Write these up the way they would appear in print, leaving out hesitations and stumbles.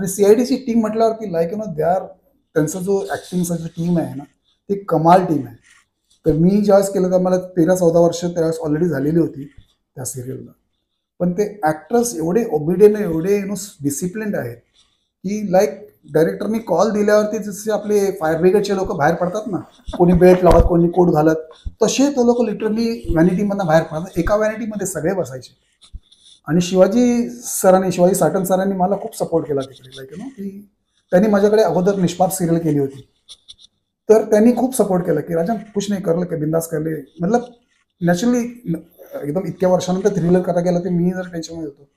आणि सीआयडीची टीम म्हटल्यावरती like they are, त्यांचा जो ऍक्टिंगचा जो टीम आहे ना, ती कमाल टीम आहे. तर मी ज्यावेळेस केलं तर मला 13-14 वर्ष त्यावेळेस ऑलरेडी झालेली होती त्या सिरियलला. पण ते ऍक्टर्स एवढे ओबिडियंट, एवढे डिसिप्लिन्ड आहेत की लाईक डायरेक्टरनी कॉल दिल्यावरती जसे आपले फायर ब्रिगेडचे लोक बाहेर पडतात ना, कोणी बेल्ट लावत, कोणी कोट घालत, तसे तो लोक लिटरली व्हॅनिटीमधनं बाहेर पडतात. एका व्हॅनिटीमध्ये सगळे बसायचे. आणि शिवाजी साटम सरांनी मला खूप सपोर्ट केला तिकडे, लाईक की त्यांनी माझ्याकडे अगोदर निष्पाप सिरियल केली होती, तर त्यांनी खूप सपोर्ट केला की राजन कुछ नाही करलं की बिंदास करले. मतलब नॅचरली एकदम इतक्या वर्षानंतर थ्रिलर करायला गेला ते मी जर टेन्शनमध्ये होतो,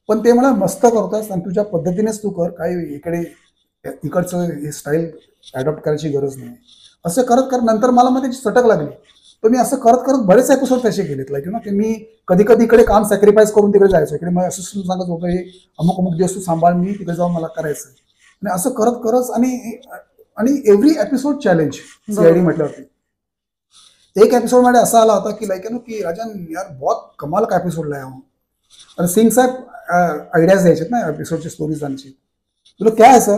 पण ते मला मस्त करतोस आणि तुझ्या पद्धतीनेच तू कर, काही इकडचं हे स्टाईल अडॉप्ट करायची गरज नाही. असं करत करत नंतर मला मग त्याची सटक लागली. तर मी असं करत करत बरेच एपिसोड तसे केलेत, लाईक की मी कधी कधी इकडे काम सॅक्रिफाईस करून तिकडे जायचो. इकडे मग असिस्टंट सांगत होतं हे अमुक अमुक दिवस तू सांभाळ, मी तिकडे जाऊन मला करायचं. आणि असं करत करत आणि एव्हरी एपिसोड चॅलेंज सीआयडी म्हटल्यावरती. एक एपिसोड मध्ये असा आला होता की लाईक की राजन यार बहुत कमाल का एपिसोड लाया हूँ. और सिंह साहब आइडियाज द्यायचे ना एपिसोडची, स्टोरीज आमची. बोलो क्या है सर,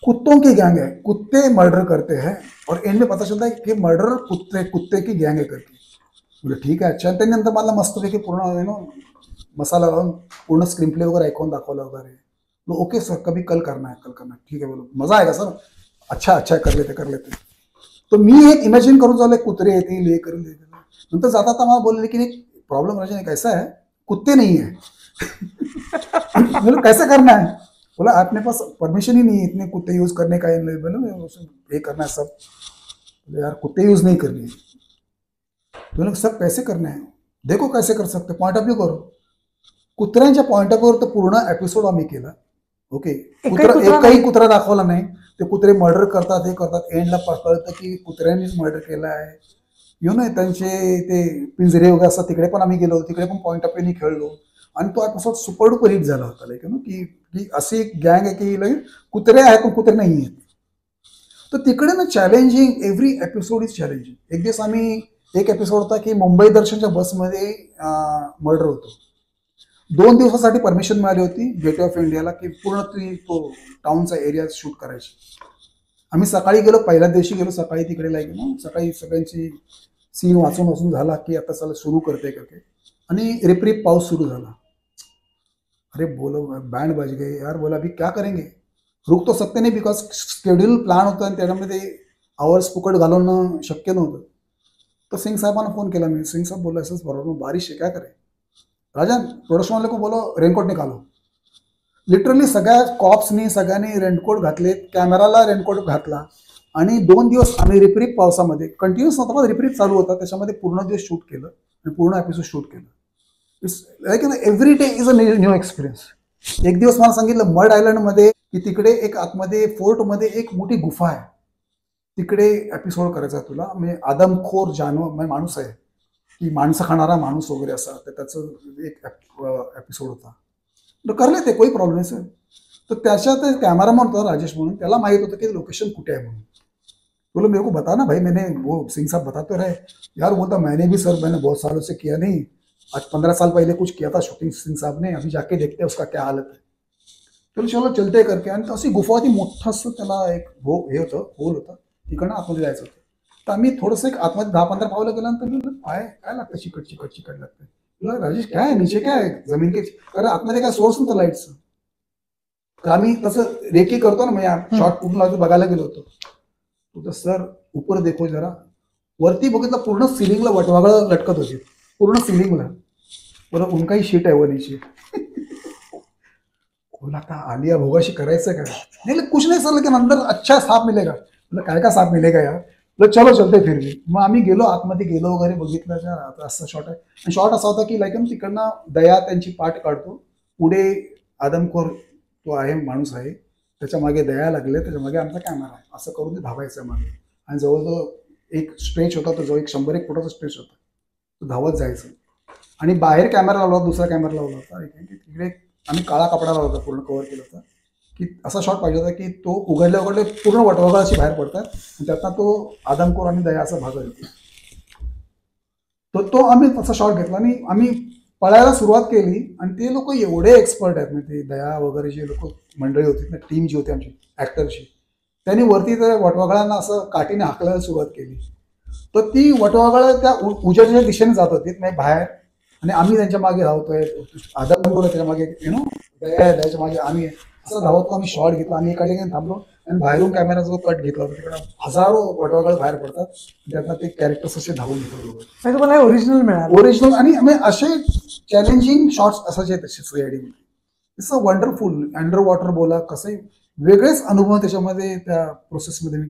कुत्तों की गैंग है, कुत्ते मर्डर करते हैं और एंड में पता चलता है कि मर्डर कुत्ते की गैंग है करके. बोले ठीक आहे, अच्छा. त्यानंतर मला मस्तपैकी पूर्ण मसाला लावून पूर्ण स्क्रीन प्ले वगैरे ऐकून दाखवला वगैरे. ओके सर, कभी कल करना है, ठीक है. बोलो मजा आएगा सर. अच्छा कर लेते. तो मी एक इमॅजिन करून चालू, कुत्रे येतील हे करेल. नंतर जाता मला बोलले की प्रॉब्लेम राजन एक ऐसा है, कुत्ते नहीं है. बोलो कैसे करना है. बोला आपने पास परमिशन ही नहीं है इतने कुत्ते यूज करने का, ये करना है सब. यार कुत्ते यूज नहीं करनी है. बोले सब कैसे करना है, देखो कैसे कर सकते, पॉइंट ऑफ व्यू करो. कुत्र्यांच्या पॉइंट ऑफ व्ह्यूवर तर पूर्ण एपिसोड आम्ही केला. ओके, एकही कुत्रा दाखवला नाही. ते कुत्रे मर्डर करतात, हे करतात. एंडला कळतं की कुत्र्यांनीच मर्डर केला आहे. त्यांचे ते पिंजरे वगैरे असतात, तिकडे पण आम्ही गेलो, तिकडे पण पॉइंट ऑफ व्ह्यूनी खेळलो. आणि तो एपिसोड सुपर डुपर हिट झाला होता, लाईक की अशी एक गँग आहे की लाईक कुत्रे आहेत पण कुत्रे नाही आहेत. तर तिकडे ना challenging, every episode is challenging. एक दिवस आम्ही एक एपिसोड होता की मुंबई दर्शनच्या बसमध्ये मर्डर होतो. 2 दिवसासाठी परमिशन मिळाली होती गेटवे ऑफ इंडियाला की पूर्ण तो टाउनचा एरिया शूट करायची. आम्ही सकाळी गेलो, पहिल्या दिवशी गेलो सकाळी तिकडे, लाईक सकाळी सगळ्यांची सीन वाचून झाला की आता चला सुरू करते. आणि रिपरिप पाऊस सुरू झाला. अरे बोलो बैंड बज गए यार. बोला अभी क्या करेंगे, रुक तो सकते नहीं बिकॉज शेड्यूल प्लान होतं आणि त्याच्यामध्ये आवर्स फुकट घालवणं शक्य नव्हतं. तो सिंह साहेबांना फोन केला मी. सिंह साहब बोला असंच बरोबर बारिश है, क्या करें. राजन प्रोडक्शन वाले को बोलो रेनकोट निकालो. लिटरली सगळ्या कॉप्सनी सगळ्यांनी रेनकोट घातले, कॅमेराला रेनकोट घातला. आणि 2 दिवस आम्ही रिपरिप पावसामध्ये, कंटिन्युअस नव्हता पण रिपरिप चालू होता, त्याच्यामध्ये पूर्ण दिवस शूट केलं आणि पूर्ण एपिसोड शूट केलं. It's like every day is a new experience. एक दिवस मला सांगितलं मड आयलंडमध्ये की तिकडे एक आतमध्ये फोर्टमध्ये एक मोठी गुफा आहे, तिकडे एपिसोड करायचा तुला. म्हणजे आदमखोर जानवर माणूस आहे की माणसं खाणारा माणूस वगैरे असा, तर त्याचं एक एपिसोड होता. तर करले ते कोई प्रॉब्लेम नाही सर. तर त्याच्यात कॅमेरामॅन होता राजेश म्हणून, त्याला माहित होतं की लोकेशन कुठे आहे म्हणून. बोलो मेरे को बता ना भाई, मैंने वो सिंह साहब बताते रहे यार. बोलता मैंने भी सर, मैंने बहुत सालों से किया नहीं, आज 15 साल पहले कुछ किया था शूटिंग सिंह साहब ने, अभी जाके देखते हैं उसका क्या हालत है. तर चलो चलते करके. आणि अशी गुफा होती, मोठं असं त्याला एक हे होतं, होल होतं, तिकडनं आतमध्ये जायचं होतं. तर आम्ही थोडंसं एक आतमध्ये 10-15 पावलं गेल्यानंतर काय लागतं, चिकट लागतं. तुला राजेश काय आहे नीचे, काय जमीन के, कारण आतमध्ये काय सोर्स नव्हतं लाईटचं. तर आम्ही तसं रेकी करतो ना, म्हणजे शॉर्ट पूर्ण बघायला गेलो होतो. तर सर उपर देखो जरा. वरती बघितलं पूर्ण सिलिंगला वटवागळं लटकत होती, पूर्ण सिलिंगला. बरं उनकाही शीट आहे वनीची. बोला आता आलिया भोगाशी करायचं का. नाही कुछ नाही सर, लेकिन अंदर अच्छा साप मिलेगा. काय का साप मिलेगा यार. चलो चलते फिर भी. मग आम्ही गेलो, आतमध्ये गेलो वगैरे, बघितलं असं शॉट आहे. आणि शॉट असा होता की लाईक तिकडनं दया त्यांची पाठ काढतो, पुढे आदमखोर तो आहे माणूस आहे, त्याच्या मागे दया लागले, त्याच्या मागे आमचा कॅमेरा आहे. असं करून ते धावायचं मागे. आणि जवळजवळ एक स्ट्रेच होता, तो जवळ 100-1 फुटाचा स्ट्रेच होता, तो धावत जायचं. आणि बाहेर कॅमेरा लावला होता, दुसरा कॅमेरा लावला होता. तिकडे आम्ही काळा कपडा लावला होता, पूर्ण कव्हर केलं होतं. की असा शॉट पाहिजे होता की तो उघडले पूर्ण वटवागळाशी बाहेर पडतात आणि त्यातनं तो आदमखोर आणि दया असा भाग येतो. तर तो आम्ही तसा शॉट घेतला आणि आम्ही पळायला सुरुवात केली आणि ते लोक एवढे एक्सपर्ट आहेत म्हणजे ते दया वगैरे जे लोक मंडळी होती ना, टीम जी होती आमची ऍक्टरची, त्यांनी वरती त्या वटवाघळांना असं काठीने हाकलायला सुरुवात केली. तर ती वटवाघळ त्या उजेडाच्या दिशेने जात होती नाही बाहेर, आणि आम्ही त्यांच्या मागे धावतोय, आदर त्याच्या मागे दयाच्या मागे आम्ही असं धावतो. आम्ही शॉट घेतला, आम्ही एका ठिकाणी थांबलो आणि बाहेरून कॅमेराचा कट घेतला होता. तिकडे हजारो वटवाघळ बाहेर पडतात, त्यातनं ते कॅरेक्टर्स असे धावून येतात. तुम्हाला ओरिजिनल मिळालं. ओरिजिनल आणि असे चॅलेंजिंग शॉट्स असायचे तसे सीआयडी मध्ये. It's a wonderful under water बोला, कसंही वेगळेच अनुभव त्याच्यामध्ये त्या प्रोसेसमध्ये मी